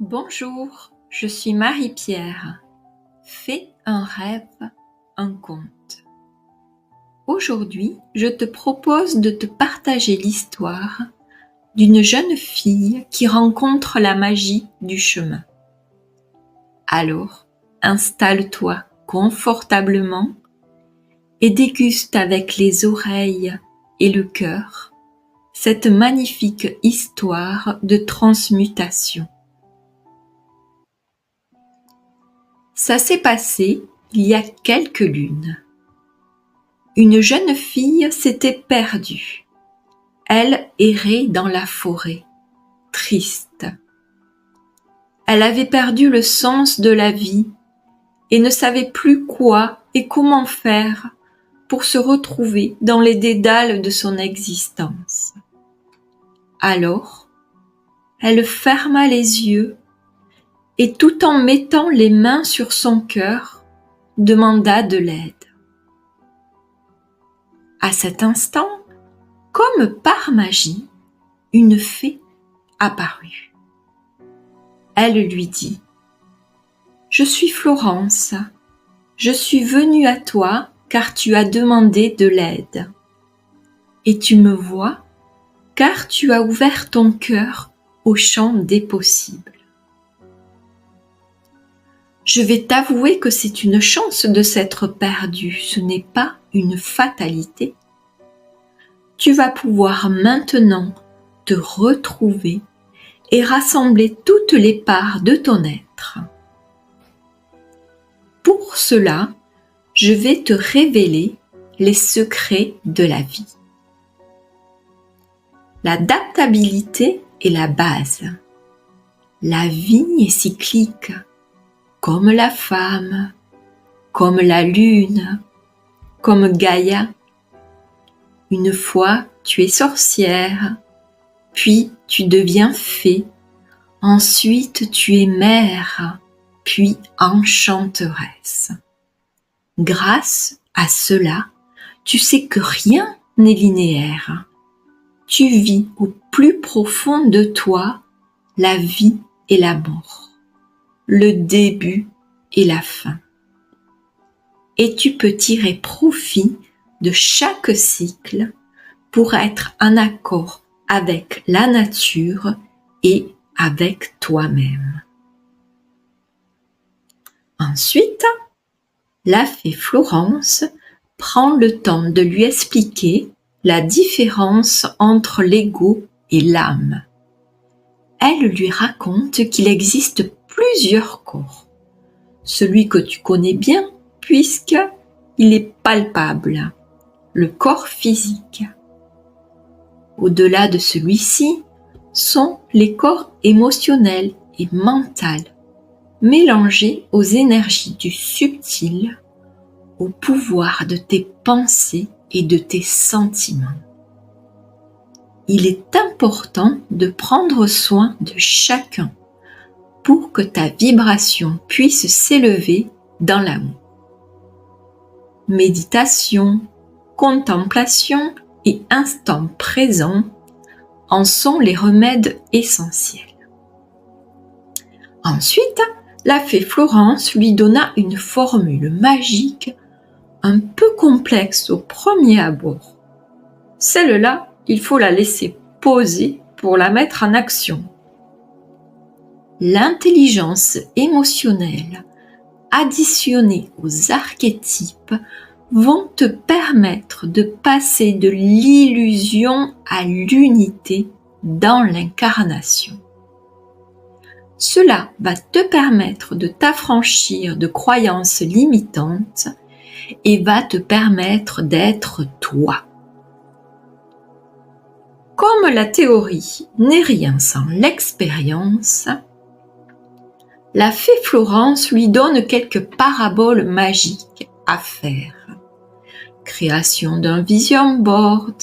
Bonjour, je suis Marie-Pierre. Fais un rêve, un conte. Aujourd'hui, je te propose de te partager l'histoire d'une jeune fille qui rencontre la magie du chemin. Alors, installe-toi confortablement et déguste avec les oreilles et le cœur cette magnifique histoire de transmutation. Ça s'est passé il y a quelques lunes. Une jeune fille s'était perdue. Elle errait dans la forêt, triste. Elle avait perdu le sens de la vie et ne savait plus quoi et comment faire pour se retrouver dans les dédales de son existence. Alors, elle ferma les yeux et tout en mettant les mains sur son cœur, demanda de l'aide. À cet instant, comme par magie, une fée apparut. Elle lui dit : « Je suis Florence, je suis venue à toi car tu as demandé de l'aide. Et tu me vois car tu as ouvert ton cœur au champ des possibles. Je vais t'avouer que c'est une chance de s'être perdue, ce n'est pas une fatalité. Tu vas pouvoir maintenant te retrouver et rassembler toutes les parts de ton être. Pour cela, je vais te révéler les secrets de la vie. L'adaptabilité est la base. La vie est cyclique, comme la femme, comme la lune, comme Gaïa. Une fois, tu es sorcière, puis tu deviens fée, ensuite tu es mère, puis enchanteresse. Grâce à cela, tu sais que rien n'est linéaire. Tu vis au plus profond de toi la vie et la mort, le début et la fin. Et tu peux tirer profit de chaque cycle pour être en accord avec la nature et avec toi-même. Ensuite, la fée Florence prend le temps de lui expliquer la différence entre l'ego et l'âme. Elle lui raconte qu'il existe plusieurs corps. Celui que tu connais bien, puisqu'il est palpable, le corps physique. Au-delà de celui-ci sont les corps émotionnels et mentaux, mélangés aux énergies du subtil, au pouvoir de tes pensées et de tes sentiments. Il est important de prendre soin de chacun pour que ta vibration puisse s'élever dans l'amour. Méditation, contemplation et instant présent en sont les remèdes essentiels. Ensuite, la fée Florence lui donna une formule magique un peu complexe au premier abord. Celle-là, il faut la laisser poser pour la mettre en action. L'intelligence émotionnelle additionnée aux archétypes vont te permettre de passer de l'illusion à l'unité dans l'incarnation. Cela va te permettre de t'affranchir de croyances limitantes et va te permettre d'être toi. Comme la théorie n'est rien sans l'expérience, la fée Florence lui donne quelques paraboles magiques à faire. Création d'un vision board,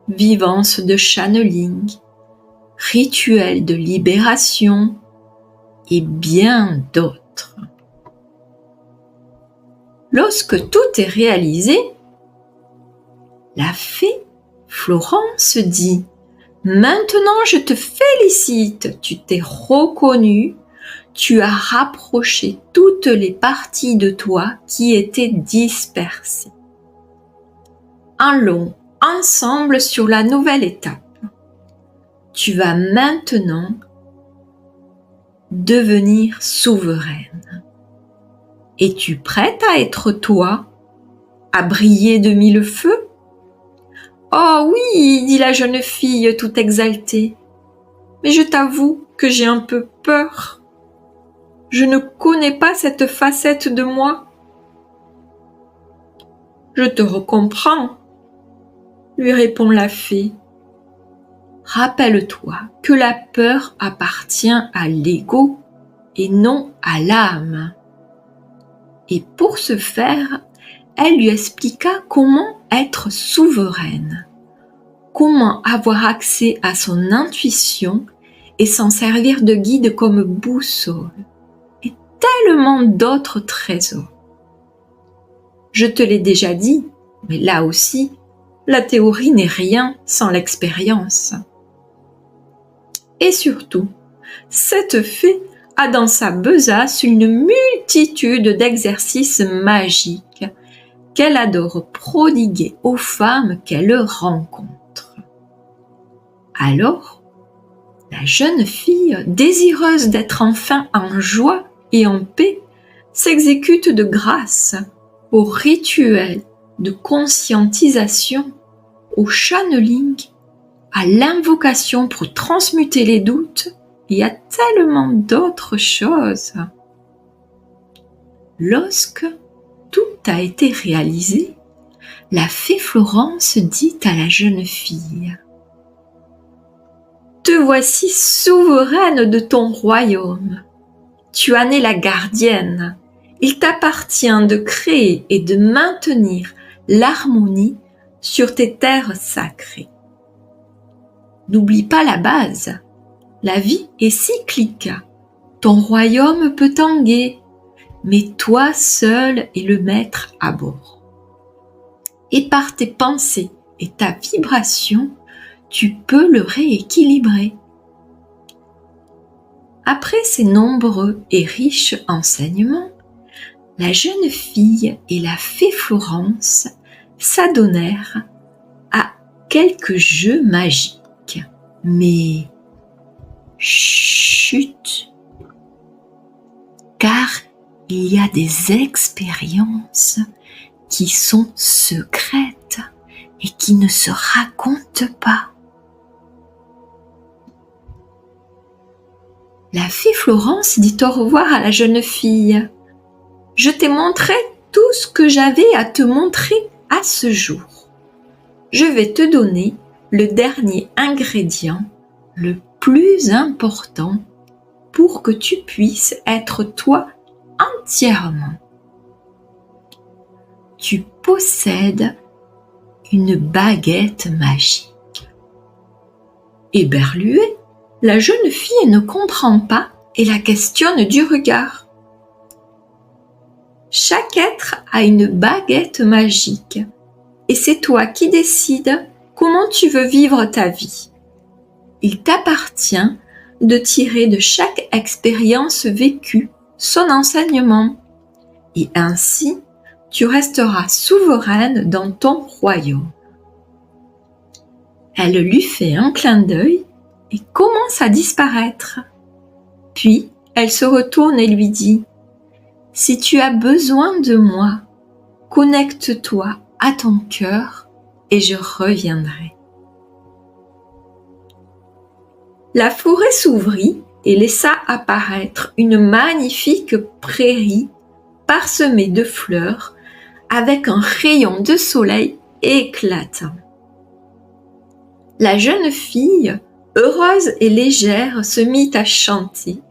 vivance de channeling, rituel de libération et bien d'autres. Lorsque tout est réalisé, la fée Florence dit : « Maintenant, je te félicite, tu t'es reconnu, tu as rapproché toutes les parties de toi qui étaient dispersées. Allons ensemble sur la nouvelle étape. Tu vas maintenant devenir souveraine. Es-tu prête à être toi, à briller de mille feux? Oh oui, dit la jeune fille tout exaltée, mais je t'avoue que j'ai un peu peur. Je ne connais pas cette facette de moi. Je te recomprends, lui répond la fée. Rappelle-toi que la peur appartient à l'ego et non à l'âme. Et pour ce faire, elle lui expliqua comment être souveraine, comment avoir accès à son intuition et s'en servir de guide comme boussole, et tellement d'autres trésors. Je te l'ai déjà dit, mais là aussi, la théorie n'est rien sans l'expérience. Et surtout, cette fée a dans sa besace une multitude d'exercices magiques qu'elle adore prodiguer aux femmes qu'elle rencontre. Alors, la jeune fille, désireuse d'être enfin en joie et en paix, s'exécute de grâce au rituel de conscientisation, au channeling, à l'invocation pour transmuter les doutes et à tellement d'autres choses. Lorsque tout a été réalisé, la fée Florence dit à la jeune fille : « Te voici souveraine de ton royaume. Tu en es la gardienne. Il t'appartient de créer et de maintenir l'harmonie sur tes terres sacrées. N'oublie pas la base. La vie est cyclique. Ton royaume peut tanguer, mais toi seul es le maître à bord. Et par tes pensées et ta vibration, tu peux le rééquilibrer. » Après ces nombreux et riches enseignements, la jeune fille et la fée Florence s'adonnèrent à quelques jeux magiques. Mais chut, car il y a des expériences qui sont secrètes et qui ne se racontent pas. La fée Florence dit au revoir à la jeune fille. « Je t'ai montré tout ce que j'avais à te montrer à ce jour. Je vais te donner le dernier ingrédient, le plus important, pour que tu puisses être toi entièrement. Tu possèdes une baguette magique. » Éberluée, la jeune fille ne comprend pas et la questionne du regard. Chaque être a une baguette magique et c'est toi qui décides comment tu veux vivre ta vie. Il t'appartient de tirer de chaque expérience vécue son enseignement et ainsi tu resteras souveraine dans ton royaume. Elle lui fait un clin d'œil et commence à disparaître. Puis elle se retourne et lui dit : « Si tu as besoin de moi, connecte-toi à ton cœur et je reviendrai. » La forêt s'ouvrit et laissa apparaître une magnifique prairie parsemée de fleurs avec un rayon de soleil éclatant. La jeune fille, heureuse et légère, se mit à chanter.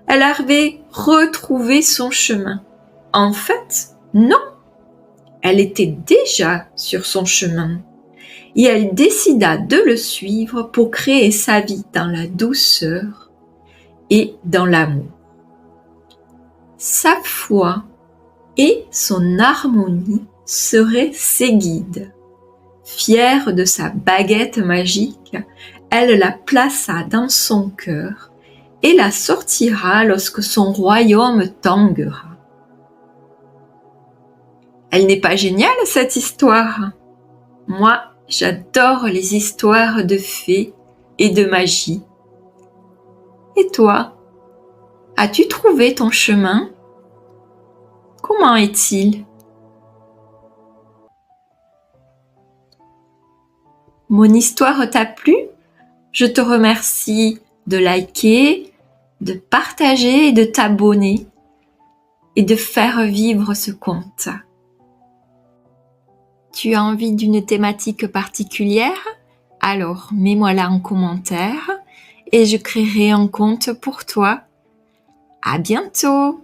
Elle avait retrouvé son chemin. En fait, non, elle était déjà sur son chemin et elle décida de le suivre pour créer sa vie dans la douceur et dans l'amour. Sa foi et son harmonie seraient ses guides. Fière de sa baguette magique, Elle la plaça dans son cœur et la sortira lorsque son royaume tanguera. Elle n'est pas géniale, cette histoire? Moi, j'adore les histoires de fées et de magie. Et toi, as-tu trouvé ton chemin? Comment est-il? Mon histoire t'a plu? Je te remercie de liker, de partager et de t'abonner et de faire vivre ce conte. Tu as envie d'une thématique particulière? Alors mets-moi-la en commentaire et je créerai un conte pour toi. À bientôt!